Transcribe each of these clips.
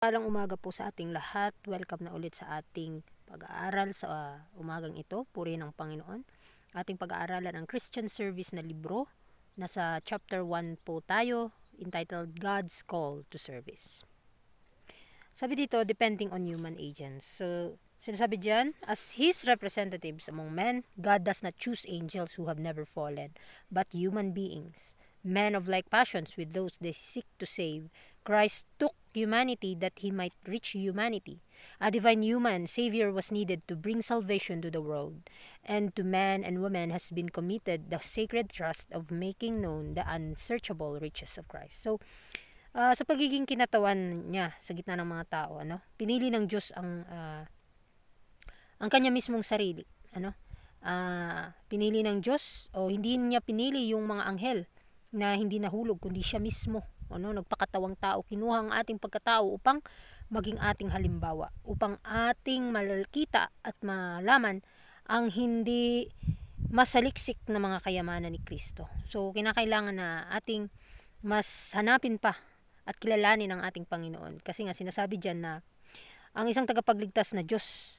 Palang umaga po sa ating lahat. Welcome na ulit sa ating pag-aaral sa umagang ito. Puri ng Panginoon. Ating pag-aaralan ang Christian Service na libro. Nasa chapter 1 po tayo, entitled God's Call to Service. Sabi dito, depending on human agents. So, sinasabi dyan, as His representatives among men, God does not choose angels who have never fallen, but human beings, men of like passions with those they seek to save. Christ took humanity that He might reach humanity. A divine human Savior was needed to bring salvation to the world, and to man and woman has been committed the sacred trust of making known the unsearchable riches of Christ. So, sa pagiging kinatawan niya sa gitna ng mga tao, pinili ng Diyos ang kanya mismong sarili. Pinili ng Diyos, o hindi niya pinili yung mga anghel na hindi nahulog, kundi siya mismo. Nagpakatawang tao, kinuha ang ating pagkatao upang maging ating halimbawa, upang ating malakita at malaman ang hindi masaliksik na mga kayamanan ni Kristo. So, kinakailangan na ating mas hanapin pa at kilalanin ang ating Panginoon. Kasi nga sinasabi dyan na ang isang tagapagligtas na Diyos,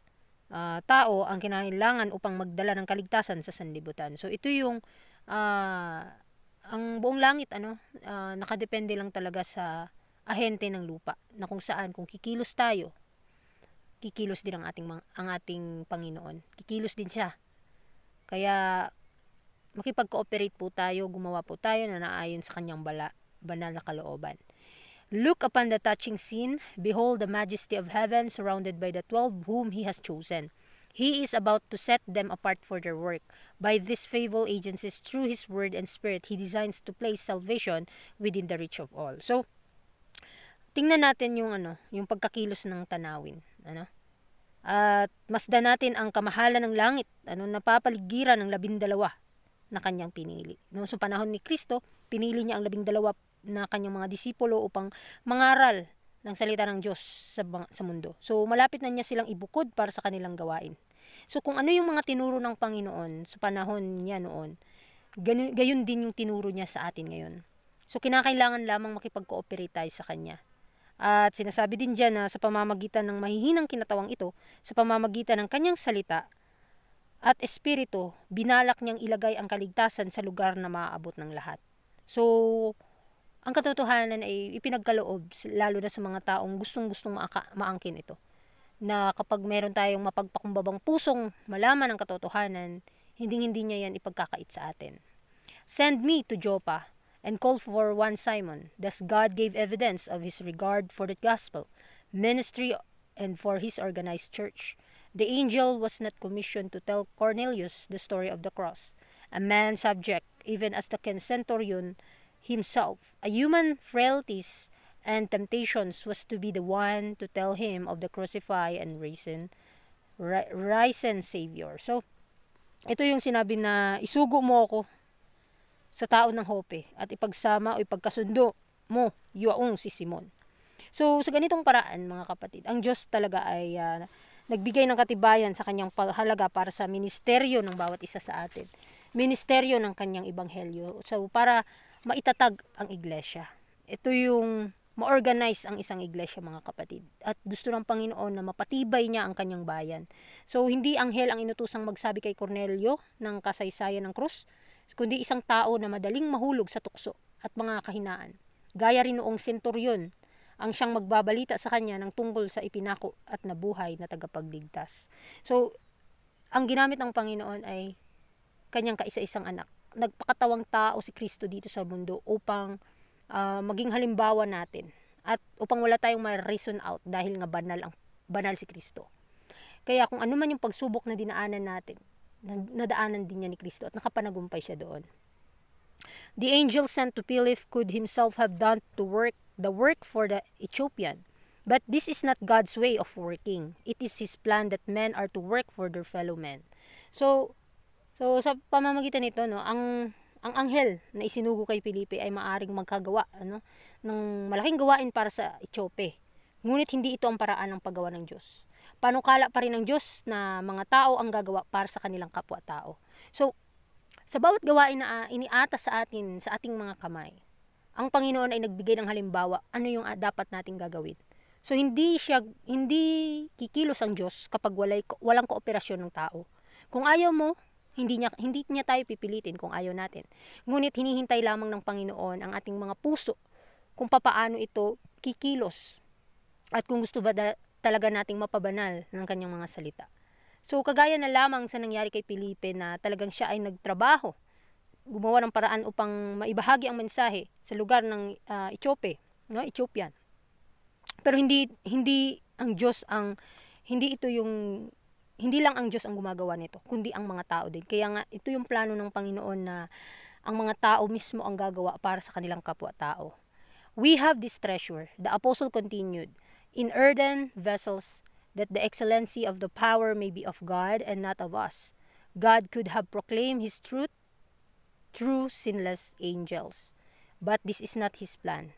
tao, ang kinakailangan upang magdala ng kaligtasan sa sanlibutan. So, ito yung ang buong langit nakadepende lang talaga sa ahente ng lupa, na kung saan kung kikilos tayo, kikilos din ang ating Panginoon. Kikilos din siya. Kaya makipag-cooperate po tayo, gumawa po tayo na naayon sa kanyang banal na kalooban. Look upon the touching scene. Behold the majesty of heaven surrounded by the 12 whom He has chosen. He is about to set them apart for their work. By these faithful agencies, through His word and spirit, He designs to place salvation within the reach of all. So, tingnan natin yung pagkakilos ng tanawin. At masdan natin ang kamahalan ng langit, napapaligiran ng 12 na kanyang pinili. Sa panahon ni Kristo, pinili niya ang 12 na kanyang mga disipulo upang mangaral ng salita ng Diyos sa mundo. So, malapit na niya silang ibukod para sa kanilang gawain. So, kung ano yung mga tinuro ng Panginoon sa panahon niya noon, gayon din yung tinuro niya sa atin ngayon. So, kinakailangan lamang makipag-cooperate tayo sa Kanya. At sinasabi din dyan na sa pamamagitan ng mahihinang kinatawang ito, sa pamamagitan ng Kanyang salita at espiritu, binalak niyang ilagay ang kaligtasan sa lugar na maaabot ng lahat. So, ang katotohanan ay ipinagkaloob lalo na sa mga taong gustong-gustong maangkin ito. Na kapag meron tayong mapagpakumbabang pusong malaman ang katotohanan, hindi niya yan ipagkakait sa atin. Send me to Joppa and call for one Simon. Thus God gave evidence of His regard for the gospel, ministry, and for His organized church. The angel was not commissioned to tell Cornelius the story of the cross, a man subject even as the centurion himself. A human frailties and temptations was to be the one to tell him of the crucified and risen Savior. So, ito yung sinabi na isugo mo ako sa tao ng Hope at ipagsama o ipagkasundo mo yuaong si Simon. So, sa ganitong paraan mga kapatid, ang Diyos talaga ay nagbigay ng katibayan sa kanyang paghalaga para sa ministeryo ng bawat isa sa atin. Ministeryo ng kanyang ebanghelyo. So, para maitatag ang iglesia. Ito yung ma-organize ang isang iglesia mga kapatid. At gusto ng Panginoon na mapatibay niya ang kanyang bayan. So, hindi anghel ang inutusang magsabi kay Cornelio ng kasaysayan ng krus, kundi isang tao na madaling mahulog sa tukso at mga kahinaan. Gaya rin noong senturyon ang siyang magbabalita sa kanya ng tungkol sa ipinako at nabuhay na tagapagligtas. So, ang ginamit ng Panginoon ay kanyang kaisa-isang anak. Nagpakatawang tao si Kristo dito sa mundo upang maging halimbawa natin at upang wala tayong ma-reason out dahil nga banal si Kristo. Kaya kung ano man yung pagsubok na dinaanan natin, nadaanan din niya ni Kristo at nakapanagumpay siya doon. The angel sent to Philip could himself have done the work for the Ethiopian. But this is not God's way of working. It is His plan that men are to work for their fellow men. So sa pamamagitan nito, ang anghel na isinugo kay Felipe ay maaring magkagawa ng malaking gawain para sa Ethiopia. Ngunit hindi ito ang paraan ng paggawa ng Diyos. Panukala pa rin ng Diyos na mga tao ang gagawa para sa kanilang kapwa-tao. So, sa bawat gawain na iniatas sa atin, sa ating mga kamay, ang Panginoon ay nagbigay ng halimbawa ano yung dapat nating gagawin. So hindi kikilos ang Diyos kapag walang kooperasyon ng tao. Kung ayaw mo, hindi niya tayo pipilitin kung ayaw natin. Ngunit hinihintay lamang ng Panginoon ang ating mga puso kung papaano ito kikilos at kung gusto ba talaga nating mapabanal ng kanyang mga salita. So kagaya na lamang sa nangyari kay Felipe na talagang siya ay nagtrabaho, gumawa ng paraan upang maibahagi ang mensahe sa lugar ng Ethiopian. Pero hindi ang Diyos ang hindi lang ang Diyos ang gumagawa nito, kundi ang mga tao din. Kaya nga ito yung plano ng Panginoon na ang mga tao mismo ang gagawa para sa kanilang kapwa-tao. We have this treasure, the apostle continued, in earthen vessels, that the excellency of the power may be of God and not of us. God could have proclaimed his truth through sinless angels, but this is not his plan.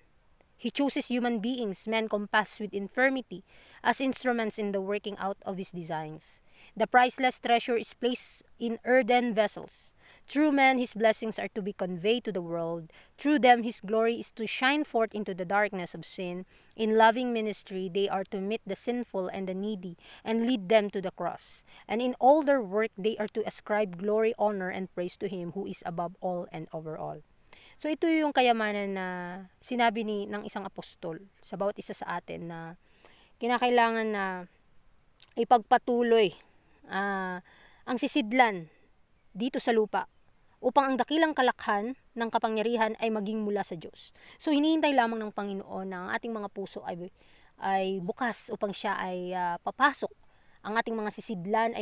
He chooses human beings, men compassed with infirmity, as instruments in the working out of his designs. The priceless treasure is placed in earthen vessels. Through men, his blessings are to be conveyed to the world. Through them, his glory is to shine forth into the darkness of sin. In loving ministry, they are to meet the sinful and the needy and lead them to the cross. And in all their work, they are to ascribe glory, honor, and praise to him who is above all and over all. So ito yung kayamanan na sinabi ng isang apostol sa bawat isa sa atin na kinakailangan na ipagpatuloy ang sisidlan dito sa lupa upang ang dakilang kalakhan ng kapangyarihan ay maging mula sa Diyos. So hinihintay lamang ng Panginoon na ang ating mga puso ay bukas upang siya ay papasok. Ang ating mga sisidlan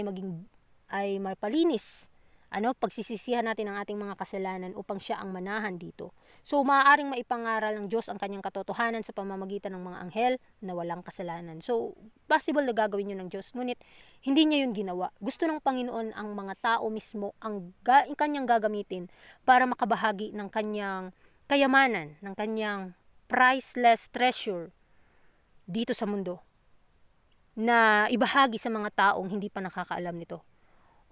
ay mapalinis. Pagsisisihan natin ang ating mga kasalanan upang siya ang manahan dito. So, maaaring maipangaral ng Diyos ang kanyang katotohanan sa pamamagitan ng mga anghel na walang kasalanan. So, possible na gagawin yun ng Diyos, ngunit hindi niya yun ginawa. Gusto ng Panginoon ang mga tao mismo ang kanyang gagamitin para makabahagi ng kanyang kayamanan, ng kanyang priceless treasure dito sa mundo na ibahagi sa mga taong hindi pa nakakaalam nito.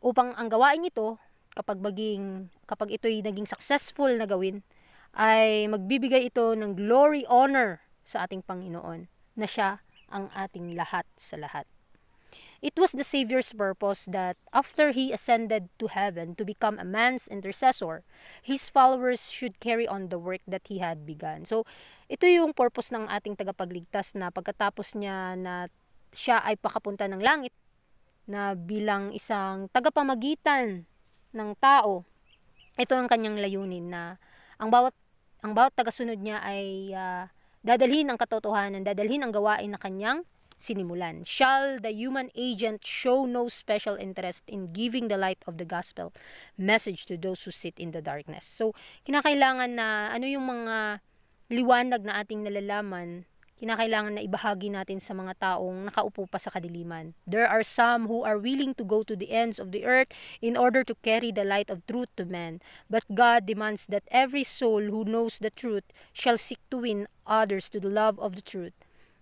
Upang ang gawain ito, kapag ito'y naging successful na gawin, ay magbibigay ito ng glory, honor sa ating Panginoon, na siya ang ating lahat sa lahat. It was the Savior's purpose that after he ascended to heaven to become a man's intercessor, his followers should carry on the work that he had begun. So, ito yung purpose ng ating tagapagligtas na pagkatapos niya na siya ay pakapunta ng langit, na bilang isang tagapamagitan ng tao, ito ang kanyang layunin na ang bawat tagasunod niya ay dadalhin ang katotohanan, dadalhin ang gawain na kanyang sinimulan. Shall the human agent show no special interest in giving the light of the gospel message to those who sit in the darkness? So, kinakailangan na yung mga liwanag na ating nalalaman, kinakailangan na ibahagi natin sa mga taong nakaupo pa sa kadiliman. There are some who are willing to go to the ends of the earth in order to carry the light of truth to men. But God demands that every soul who knows the truth shall seek to win others to the love of the truth.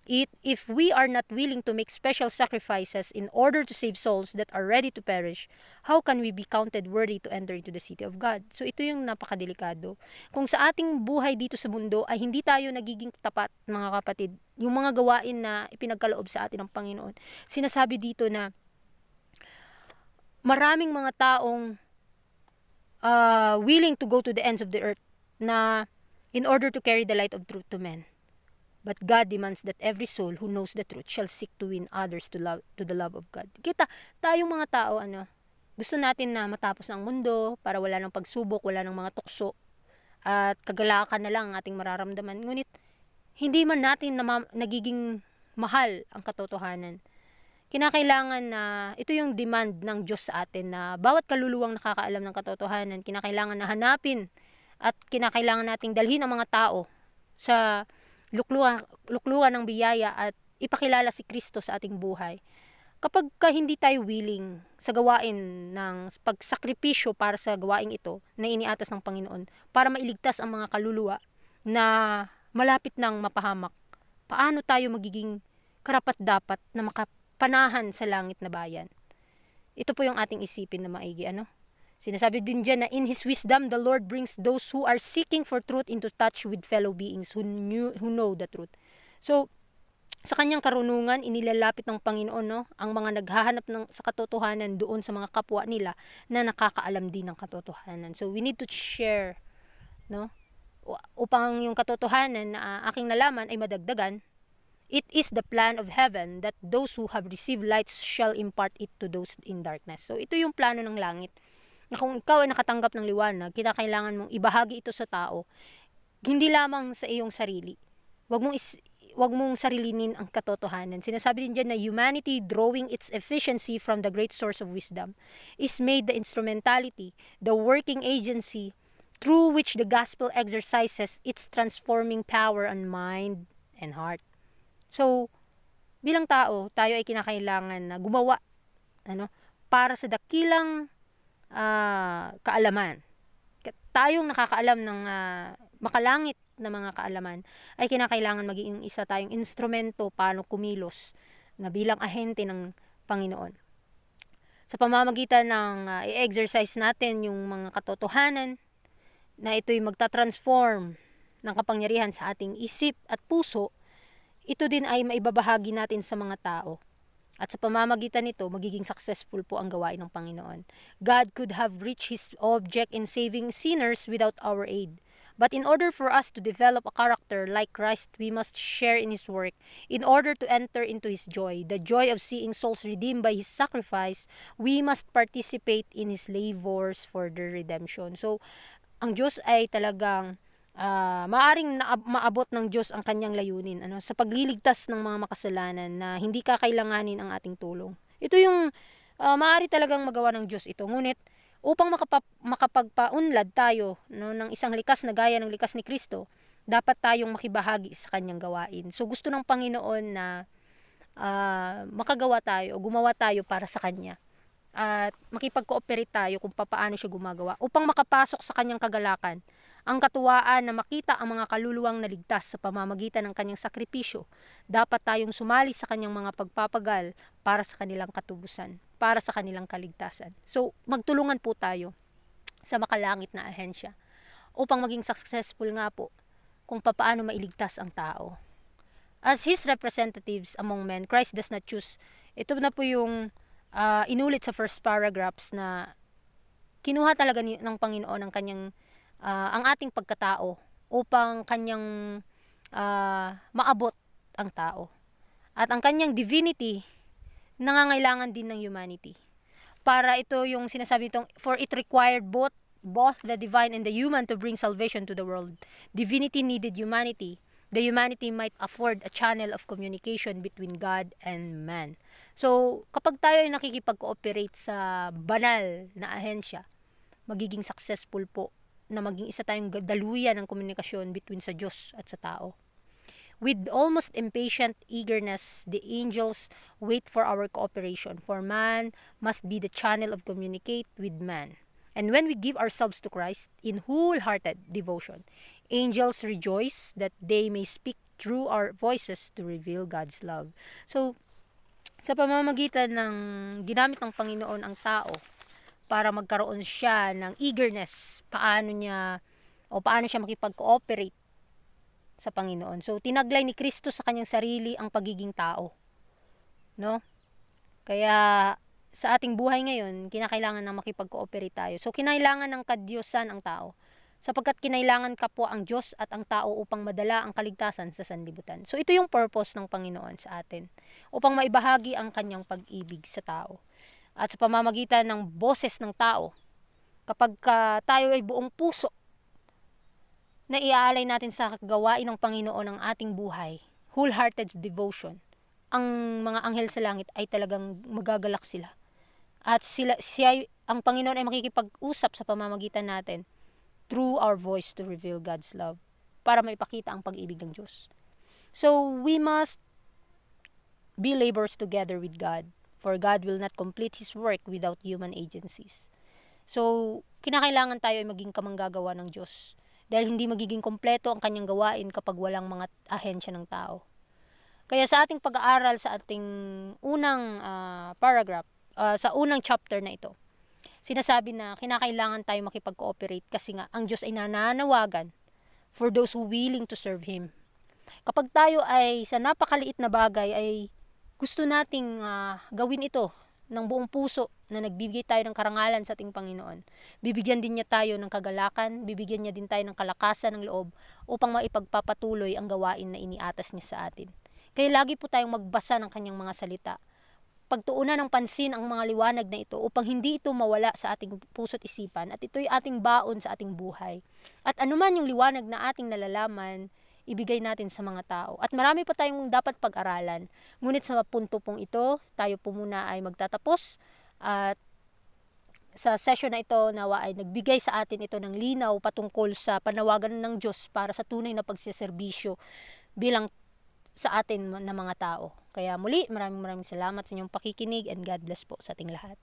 If we are not willing to make special sacrifices in order to save souls that are ready to perish, how can we be counted worthy to enter into the city of God? So ito yung napakadelikado. Kung sa ating buhay dito sa mundo ay hindi tayo nagiging tapat, mga kapatid, yung mga gawain na ipinagkaloob sa atin ng Panginoon, sinasabi dito na maraming mga taong willing to go to the ends of the earth na in order to carry the light of truth to men. But God demands that every soul who knows the truth shall seek to win others to the love of God. Kita, tayong mga tao, gusto natin na matapos ang mundo para wala ng pagsubok, wala ng mga tukso, at kagalakan na lang ang ating mararamdaman. Ngunit, hindi man natin nagiging mahal ang katotohanan. Kinakailangan na, ito yung demand ng Diyos sa atin na bawat kaluluwang nakakaalam ng katotohanan, kinakailangan na hanapin at kinakailangan nating dalhin ang mga tao sa lukluan ng biyaya at ipakilala si Kristo sa ating buhay. Kapag hindi tayo willing sa gawain ng pagsakripisyo para sa gawain ito na iniatas ng Panginoon para mailigtas ang mga kaluluwa na malapit nang mapahamak, paano tayo magiging karapat-dapat na makapanahan sa langit na bayan? Ito po yung ating isipin na maigi. Sinasabi din dyan na in His wisdom, the Lord brings those who are seeking for truth into touch with fellow beings who know the truth. So, Sa kanyang karunungan, inilalapit ng Panginoon, no, ang mga naghahanap sa katotohanan doon sa mga kapwa nila na nakakaalam din ng katotohanan. So we need to share, no, upang yung katotohanan na aking nalaman ay madagdagan. It is the plan of heaven that those who have received lights shall impart it to those in darkness. So ito yung plano ng langit, na kung ikaw ay nakatanggap ng liwanag, kinakailangan mong ibahagi ito sa tao, hindi lamang sa iyong sarili. Wag mong sarilinin ang katotohanan. Sinasabi din dyan na humanity, drawing its efficiency from the great source of wisdom, is made the instrumentality, the working agency, through which the gospel exercises its transforming power on mind and heart. So, bilang tao, tayo ay kinakailangan na gumawa, para sa dakilang kaalaman. Tayong nakakaalam ng makalangit na mga kaalaman, ay kinakailangan maging isa tayong instrumento paano kumilos na bilang ahente ng Panginoon. Sa pamamagitan ng i-exercise natin yung mga katotohanan, na ito'y magta-transform ng kapangyarihan sa ating isip at puso, ito din ay maibabahagi natin sa mga tao. At sa pamamagitan nito, magiging successful po ang gawain ng Panginoon. God could have reached His object in saving sinners without our aid. But in order for us to develop a character like Christ, we must share in His work. In order to enter into His joy, the joy of seeing souls redeemed by His sacrifice, we must participate in His labors for their redemption. So, ang Diyos ay talagang maaring maabot ng Diyos ang kanyang layunin sa pagliligtas ng mga makasalanan na hindi kakailanganin ang ating tulong. Ito yung maaari talagang magawa ng Diyos ito. Ngunit upang makapagpaunlad tayo ng isang likas na gaya ng likas ni Kristo, dapat tayong makibahagi sa kanyang gawain. So gusto ng Panginoon na makagawa tayo o gumawa tayo para sa kanya. At makipag-cooperate tayo kung paano siya gumagawa upang makapasok sa kanyang kagalakan. Ang katuwaan na makita ang mga kaluluwang naligtas sa pamamagitan ng kanyang sakripisyo, dapat tayong sumali sa kanyang mga pagpapagal para sa kanilang katubusan, para sa kanilang kaligtasan. So, magtulungan po tayo sa makalangit na ahensya upang maging successful nga po kung paano mailigtas ang tao. As His representatives among men, Christ does not choose. Ito na po yung inulit sa first paragraphs na kinuha talaga ng Panginoon ang kanyang ang ating pagkatao upang kanyang maabot ang tao. At ang kanyang divinity nangangailangan din ng humanity. Para ito yung sinasabi nitong, for it required both the divine and the human to bring salvation to the world. Divinity needed humanity. The humanity might afford a channel of communication between God and man. So, kapag tayo ay nakikipag-cooperate sa banal na ahensya, magiging successful po na maging isa tayong daluyan ng komunikasyon between sa Diyos at sa tao. With almost impatient eagerness, the angels wait for our cooperation, for man must be the channel of communicate with man. And when we give ourselves to Christ in wholehearted devotion, angels rejoice that they may speak through our voices to reveal God's love. So, sa pamamagitan ng ginamit ng Panginoon ang tao para magkaroon siya ng eagerness, paano siya makipag-cooperate sa Panginoon. So, tinaglay ni Kristo sa kanyang sarili ang pagiging tao. No? Kaya, sa ating buhay ngayon, kinakailangan na makipag-cooperate tayo. So, kinailangan ng kadiyusan ang tao. Sapagkat kinailangan kapwa ang Diyos at ang tao upang madala ang kaligtasan sa sanlibutan. So, ito yung purpose ng Panginoon sa atin. Upang maibahagi ang kanyang pag-ibig sa tao. At sa pamamagitan ng boses ng tao, kapag tayo ay buong puso, na iaalay natin sa gawain ng Panginoon ang ating buhay, wholehearted devotion, ang mga anghel sa langit ay talagang magagalak sila. At ang Panginoon ay makikipag-usap sa pamamagitan natin through our voice to reveal God's love, para maipakita ang pag-ibig ng Diyos. So, we must be laborers together with God, for God will not complete His work without human agencies. So, kinakailangan tayo ay maging kamanggagawa ng Diyos, dahil hindi magiging kompleto ang kanyang gawain kapag walang mga ahensya ng tao. Kaya sa ating pag-aaral sa ating unang paragraph, sa unang chapter na ito, sinasabi na kinakailangan tayo makipag-cooperate kasi nga ang Diyos ay nananawagan for those who willing to serve Him. Kapag tayo ay sa napakaliit na bagay ay gusto nating gawin ito ng buong puso na nagbibigay tayo ng karangalan sa ating Panginoon, bibigyan din niya tayo ng kagalakan, bibigyan niya din tayo ng kalakasan ng loob upang maipagpapatuloy ang gawain na iniatas niya sa atin. Kaya lagi po tayong magbasa ng kanyang mga salita. Pagtuunan ng pansin ang mga liwanag na ito upang hindi ito mawala sa ating puso't isipan at ito'y ating baon sa ating buhay. At anuman yung liwanag na ating nalalaman, ibigay natin sa mga tao. At marami pa tayong dapat pag-aralan. Ngunit sa punto pong ito, tayo po muna ay magtatapos. At sa session na ito, nawa ay nagbigay sa atin ito ng linaw patungkol sa panawagan ng Diyos para sa tunay na pagsiservisyo bilang sa atin na mga tao. Kaya muli, maraming salamat sa inyong pakikinig and God bless po sa ating lahat.